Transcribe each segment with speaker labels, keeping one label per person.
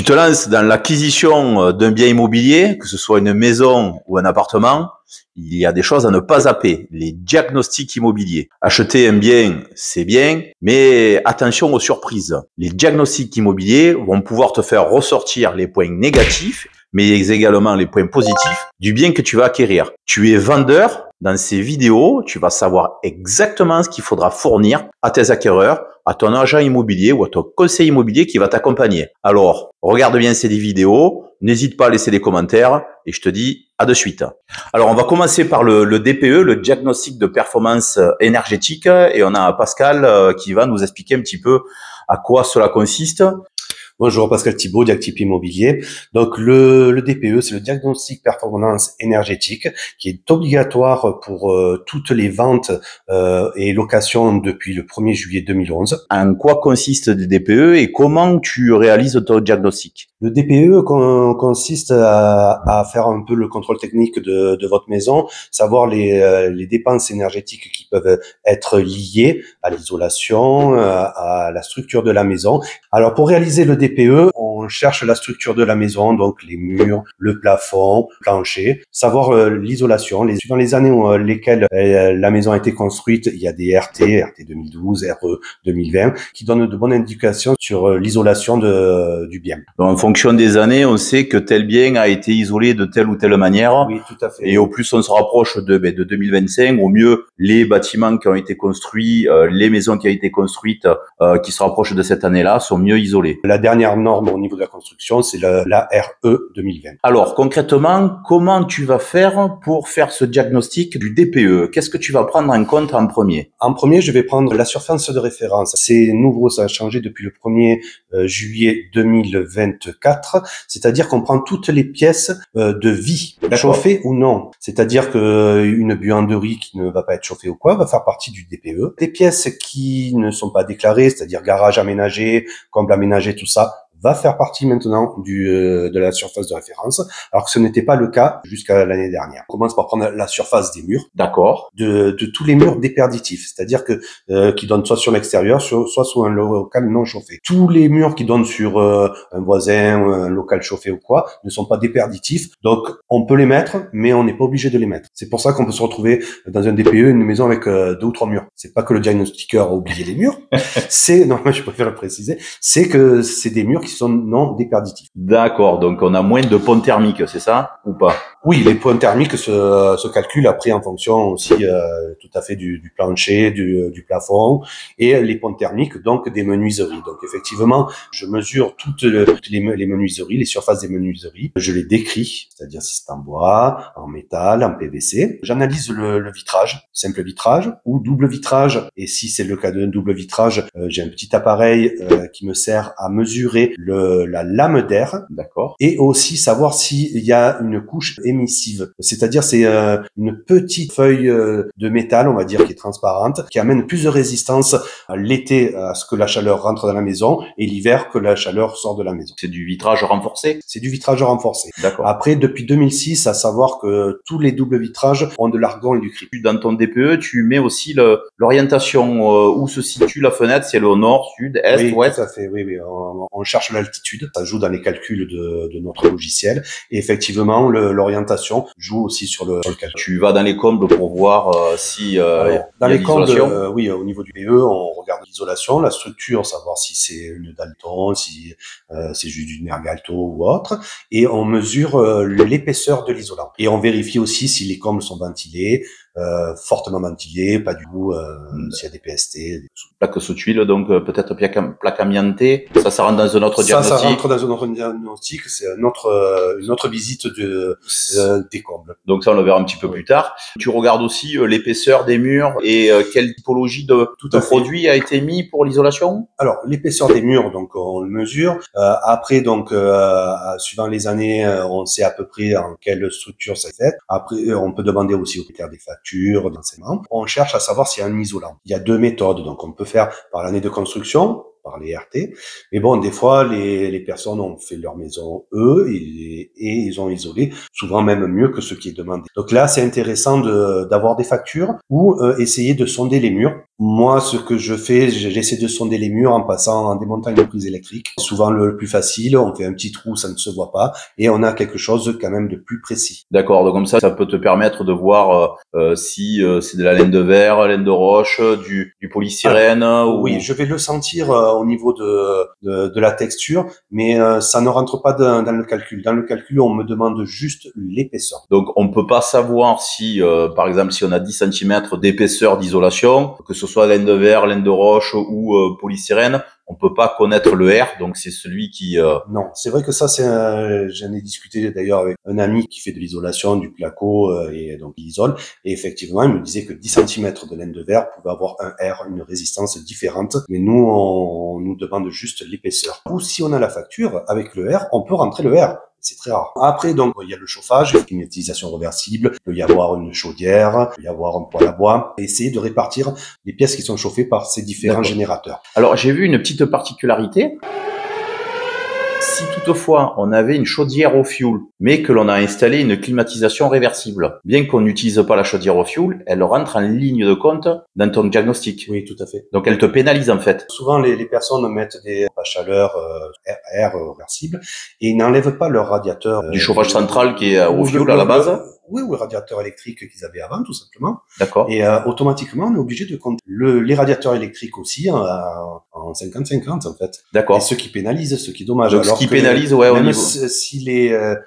Speaker 1: Tu te lances dans l'acquisition d'un bien immobilier, que ce soit une maison ou un appartement, il y a des choses à ne pas zapper. Les diagnostics immobiliers. Acheter un bien, c'est bien, mais attention aux surprises. Les diagnostics immobiliers vont pouvoir te faire ressortir les points négatifs, mais également les points positifs du bien que tu vas acquérir. Tu es vendeur. Dans ces vidéos, tu vas savoir exactement ce qu'il faudra fournir à tes acquéreurs, à ton agent immobilier ou à ton conseiller immobilier qui va t'accompagner. Alors, regarde bien ces vidéos, n'hésite pas à laisser des commentaires et je te dis à de suite. Alors, on va commencer par le DPE, le diagnostic de performance énergétique, et on a Pascal qui va nous expliquer un petit peu à quoi cela consiste.
Speaker 2: Bonjour, Pascal Thibault, Diactype Immobilier. Donc le DPE, c'est le diagnostic performance énergétique qui est obligatoire pour toutes les ventes et locations depuis le 1er juillet 2011.
Speaker 1: En quoi consiste le DPE et comment tu réalises ton diagnostic?
Speaker 2: Le DPE consiste à faire un peu le contrôle technique de votre maison, savoir les dépenses énergétiques qui peuvent être liées à l'isolation, à la structure de la maison. Alors pour réaliser le DPE, on cherche la structure de la maison, donc les murs, le plafond, le plancher, savoir l'isolation. Suivant les années où lesquelles la maison a été construite, il y a des RT 2012, RE 2020, qui donnent de bonnes indications sur l'isolation du bien.
Speaker 1: Donc, en fonction des années, on sait que tel bien a été isolé de telle ou telle manière.
Speaker 2: Oui, tout à fait.
Speaker 1: Et au plus on se rapproche de 2025, au mieux les bâtiments qui ont été construits, les maisons qui ont été construites, qui se rapprochent de cette année-là, sont mieux isolées.
Speaker 2: La dernière norme au niveau de la construction, c'est la RE 2020.
Speaker 1: Alors concrètement, comment tu vas faire pour faire ce diagnostic du DPE? Qu'est-ce que tu vas prendre en compte en premier?
Speaker 2: En premier, je vais prendre la surface de référence. C'est nouveau, ça a changé depuis le 1er juillet 2024. C'est-à-dire qu'on prend toutes les pièces de vie, chauffées ou non. C'est-à-dire qu'une buanderie qui ne va pas être chauffée ou quoi va faire partie du DPE. Des pièces qui ne sont pas déclarées, c'est-à-dire garage aménagé, comble aménagé, tout ça, va faire partie maintenant de la surface de référence, alors que ce n'était pas le cas jusqu'à l'année dernière. On commence par prendre la surface des murs.
Speaker 1: D'accord.
Speaker 2: De tous les murs déperditifs, c'est-à-dire qui donnent soit sur l'extérieur, soit sur un local non chauffé. Tous les murs qui donnent sur un voisin, un local chauffé ou quoi, ne sont pas déperditifs, donc on peut les mettre, mais on n'est pas obligé de les mettre. C'est pour ça qu'on peut se retrouver dans un DPE, une maison avec 2 ou 3 murs. C'est pas que le diagnostiqueur a oublié les murs, non, je préfère le préciser, c'est que c'est des murs qui sont non déperditifs.
Speaker 1: D'accord, donc on a moins de ponts thermiques, c'est ça ou pas?
Speaker 2: Oui, les points thermiques se calculent après en fonction aussi tout à fait du plancher, du plafond, et les ponts thermiques donc des menuiseries. Donc effectivement, je mesure toutes les menuiseries, les surfaces des menuiseries, je les décris, c'est-à-dire si c'est en bois, en métal, en PVC. J'analyse le vitrage, simple vitrage ou double vitrage, et si c'est le cas d'un double vitrage, j'ai un petit appareil qui me sert à mesurer la lame d'air.
Speaker 1: D'accord.
Speaker 2: Et aussi savoir s'il y a une couche émissive. C'est-à-dire c'est une petite feuille de métal, on va dire, qui est transparente, qui amène plus de résistance l'été à ce que la chaleur rentre dans la maison et l'hiver que la chaleur sort de la maison.
Speaker 1: C'est du vitrage renforcé?
Speaker 2: C'est du vitrage renforcé.
Speaker 1: D'accord.
Speaker 2: Après, depuis 2006, à savoir que tous les doubles vitrages ont de l'argon et du crypte.
Speaker 1: Dans ton DPE, tu mets aussi l'orientation où se situe la fenêtre, c'est le nord, sud, est,
Speaker 2: Oui,
Speaker 1: ouest?
Speaker 2: tout à fait, oui. On cherche l'altitude, ça joue dans les calculs de notre logiciel. Et effectivement, l'orientation joue aussi sur le calcul.
Speaker 1: Tu vas dans les combles pour voir si
Speaker 2: dans
Speaker 1: y a
Speaker 2: les combles,
Speaker 1: l'isolation.
Speaker 2: oui, au niveau du PE, on regarde l'isolation, la structure, savoir si c'est une Dalton, si c'est juste du Nergalto ou autre, et on mesure l'épaisseur de l'isolant. Et on vérifie aussi si les combles sont ventilés, fortement ventilés, pas du tout, s'il y a des PST.
Speaker 1: Plaque sous tuile, donc peut-être plaque amiantée. Ça rentre dans un autre diagnostic.
Speaker 2: Ça rentre dans un autre diagnostic, c'est une autre visite des combles.
Speaker 1: Donc ça, on le verra un petit peu plus tard. Tu regardes aussi l'épaisseur des murs et quelle typologie de produit a été mis pour l'isolation?
Speaker 2: Alors, l'épaisseur des murs, donc on le mesure. Après, donc suivant les années, on sait à peu près en quelle structure c'est fait. Après, on peut demander aussi au critère des factures, d'enseignement. On cherche à savoir s'il y a un isolant. Il y a 2 méthodes, donc on peut faire par l'année de construction, par les RT. Mais bon, des fois, les personnes ont fait leur maison, eux, et ils ont isolé, souvent même mieux que ce qui est demandé. Donc là, c'est intéressant d'avoir des factures ou essayer de sonder les murs Moi, ce que je fais, j'essaie de sonder les murs en passant, en démontant une prise électrique. Souvent le plus facile, on fait un petit trou, ça ne se voit pas, et on a quelque chose quand même de plus précis.
Speaker 1: D'accord, donc comme ça peut te permettre de voir si c'est de la laine de verre, laine de roche, du polystyrène ou...
Speaker 2: Oui, je vais le sentir au niveau de la texture, mais ça ne rentre pas dans le calcul. Dans le calcul, on me demande juste l'épaisseur.
Speaker 1: Donc on peut pas savoir si, par exemple, si on a 10 centimètres d'épaisseur d'isolation, que ce soit laine de verre, laine de roche ou polystyrène, on peut pas connaître le R, donc c'est celui qui...
Speaker 2: Non, c'est vrai que ça, j'en ai discuté d'ailleurs avec un ami qui fait de l'isolation, du placo, et donc il isole. Et effectivement, il me disait que 10 centimètres de laine de verre pouvait avoir un R, une résistance différente. Mais nous, on nous demande juste l'épaisseur. Ou si on a la facture, avec le R, on peut rentrer le R. C'est très rare. Après, donc, il y a le chauffage, la climatisation réversible, il peut y avoir une chaudière, il peut y avoir un poêle à bois, et essayer de répartir les pièces qui sont chauffées par ces différents générateurs.
Speaker 1: Alors, j'ai vu une petite particularité. Si toutefois on avait une chaudière au fioul, mais que l'on a installé une climatisation réversible, bien qu'on n'utilise pas la chaudière au fioul, elle rentre en ligne de compte dans ton diagnostic.
Speaker 2: Oui, tout à fait.
Speaker 1: Donc elle te pénalise en fait.
Speaker 2: Souvent, les personnes mettent des pompes à chaleur air réversible et ils n'enlèvent pas leur radiateur.
Speaker 1: Du chauffage central qui est au fioul à la base.
Speaker 2: Oui, ou le radiateur électrique qu'ils avaient avant, tout simplement.
Speaker 1: D'accord.
Speaker 2: Et automatiquement, on est obligé de compter les radiateurs électriques aussi en 50-50 en fait.
Speaker 1: D'accord.
Speaker 2: Et ce qui pénalise, ce qui est dommage.
Speaker 1: Donc
Speaker 2: alors
Speaker 1: ce qui pénalise, ouais,
Speaker 2: même
Speaker 1: au niveau...
Speaker 2: si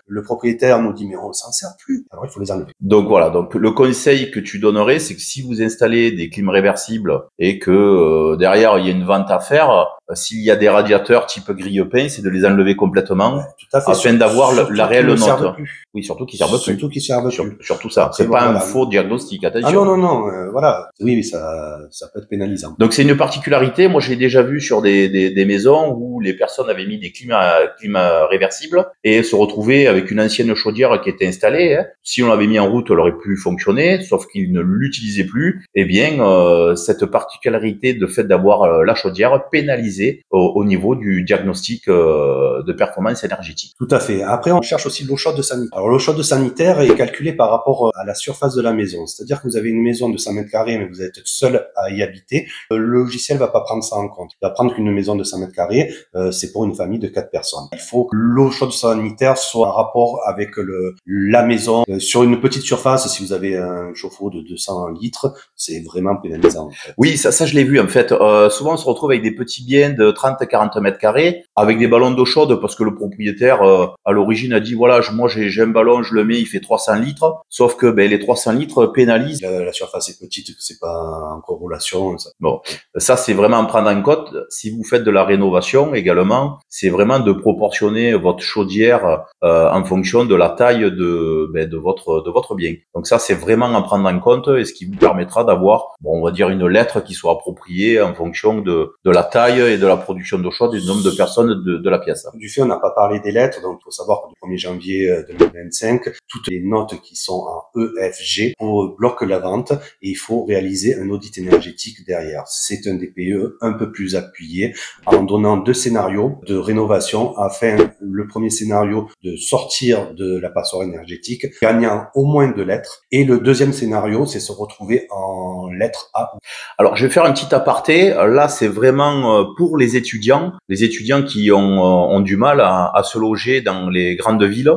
Speaker 2: le propriétaire nous dit mais on s'en sert plus, alors il faut les enlever.
Speaker 1: Donc voilà, donc le conseil que tu donnerais, c'est que si vous installez des clims réversibles et que derrière il y a une vente à faire, s'il y a des radiateurs type grille-pain, c'est de les enlever complètement, ouais, tout à fait, afin d'avoir la réelle note. Oui, surtout qu'ils servent plus.
Speaker 2: Surtout qu'ils servent plus.
Speaker 1: Surtout ça. C'est pas un faux diagnostic, attention.
Speaker 2: Ah non, voilà. Oui, ça peut être pénalisant.
Speaker 1: Donc c'est une particularité. Moi, j'ai déjà vu sur des maisons où les personnes avaient mis des climats réversibles et se retrouvaient avec une ancienne chaudière qui était installée. Hein. Si on l'avait mis en route, elle aurait pu fonctionner, sauf qu'ils ne l'utilisaient plus. Eh bien, cette particularité de fait d'avoir la chaudière pénalisée au niveau du diagnostic de performance énergétique.
Speaker 2: Tout à fait. Après, on cherche aussi l'eau chaude sanitaire. Alors, l'eau chaude sanitaire est calculée par rapport à la surface de la maison. C'est-à-dire que vous avez une maison de 100 mètres carrés, mais vous êtes seul à y habiter. Le logiciel va pas prendre ça en compte. Il va prendre qu'une maison de 100 mètres carrés, c'est pour une famille de 4 personnes. Il faut que l'eau chaude sanitaire soit en rapport avec la maison. Sur une petite surface, si vous avez un chauffe-eau de 200 litres, c'est vraiment pénalisant. En fait.
Speaker 1: Oui, ça je l'ai vu en fait. Souvent, on se retrouve avec des petits biens de 30-40 mètres carrés avec des ballons d'eau chaude parce que le propriétaire à l'origine a dit voilà, moi j'ai un ballon, je le mets, il fait 300 litres. Sauf que les 300 litres pénalisent.
Speaker 2: La surface est petite, c'est pas en corrélation. Ça.
Speaker 1: Bon, ça c'est vraiment à prendre en compte. Si vous faites de la rénovation également, c'est vraiment de proportionner votre chaudière en fonction de la taille de votre bien. Donc ça c'est vraiment à prendre en compte et ce qui vous permettra d'avoir, bon, on va dire une lettre qui soit appropriée en fonction de la taille et de la production d'eau chaude et du nombre de personnes de la pièce.
Speaker 2: Du fait, on n'a pas parlé des lettres, donc il faut savoir que du 1er janvier 2025, toutes les notes qui sont en EFG bloquent la vente et il faut réaliser un audit énergétique derrière. C'est un DPE un peu plus appuyé en donnant 2 scénarios de rénovation afin, le premier scénario, de sortir de la passoire énergétique, gagnant au moins 2 lettres. Et le deuxième scénario, c'est se retrouver en lettre A.
Speaker 1: Alors, je vais faire un petit aparté. Là, c'est vraiment pour les étudiants qui ont du mal à se loger dans les grandes villes.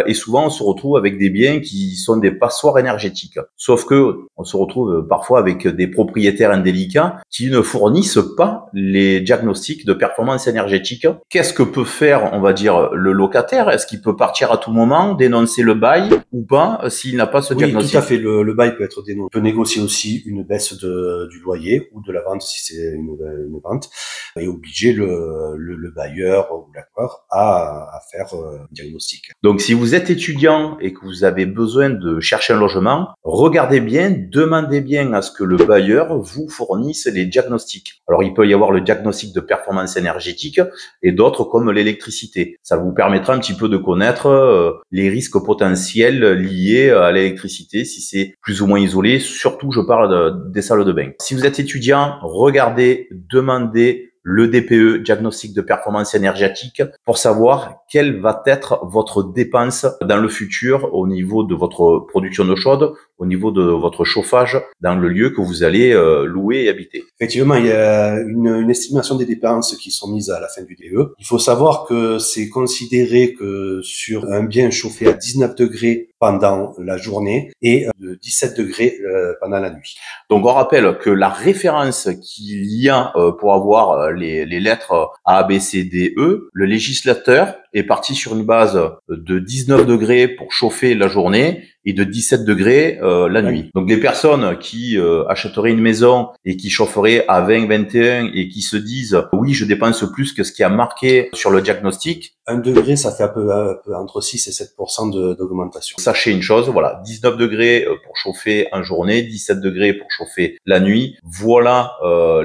Speaker 1: Et souvent, on se retrouve avec des biens qui sont des passoires énergétiques. Sauf que on se retrouve parfois avec des propriétaires indélicats qui ne fournissent pas les diagnostics de performance énergétique. Qu'est-ce que peut faire, on va dire, le locataire? Est-ce qu'il peut partir à tout moment, dénoncer le bail ou pas s'il n'a pas ce diagnostic?
Speaker 2: Oui, tout à fait. Le bail peut être dénoncé. On peut négocier aussi une baisse du loyer ou de la vente si c'est une vente et obliger le bailleur ou l'acquéreur à faire un diagnostic.
Speaker 1: Donc, si vous êtes étudiant et que vous avez besoin de chercher un logement, regardez bien, demandez bien à ce que le bailleur vous fournisse les diagnostics. Alors, il peut y avoir le diagnostic de performance énergétique et d'autres comme l'électricité. Ça vous permettra un petit peu de connaître les risques potentiels liés à l'électricité, si c'est plus ou moins isolé. Surtout, je parle des salles de bain. Si vous êtes étudiant, regardez, demandez le DPE, diagnostic de performance énergétique, pour savoir quelle va être votre dépense dans le futur au niveau de votre production d'eau chaude au niveau de votre chauffage dans le lieu que vous allez louer et habiter.
Speaker 2: Effectivement, il y a une estimation des dépenses qui sont mises à la fin du DE. Il faut savoir que c'est considéré que sur un bien chauffé à 19 degrés pendant la journée et de 17 degrés pendant la nuit.
Speaker 1: Donc on rappelle que la référence qu'il y a pour avoir les lettres A, B, C, D, E, le législateur est parti sur une base de 19 degrés pour chauffer la journée et de 17 degrés la nuit. Donc les personnes qui achèteraient une maison et qui chaufferaient à 20, 21 et qui se disent oui, je dépense plus que ce qui a marqué sur le diagnostic.
Speaker 2: 1 degré, ça fait un peu entre 6 et 7% d'augmentation.
Speaker 1: Sachez une chose, voilà, 19 degrés pour chauffer en journée, 17 degrés pour chauffer la nuit. Voilà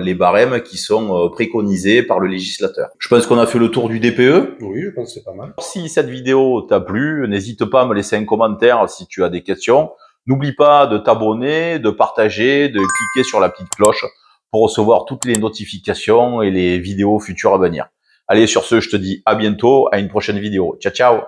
Speaker 1: les barèmes qui sont préconisés par le législateur. Je pense qu'on a fait le tour du DPE.
Speaker 2: Oui, je pense que c'est pas mal.
Speaker 1: Si cette vidéo t'a plu, n'hésite pas à me laisser un commentaire si tu as des questions. N'oublie pas de t'abonner, de partager, de cliquer sur la petite cloche pour recevoir toutes les notifications et les vidéos futures à venir. Allez, sur ce, je te dis à bientôt, à une prochaine vidéo. Ciao, ciao!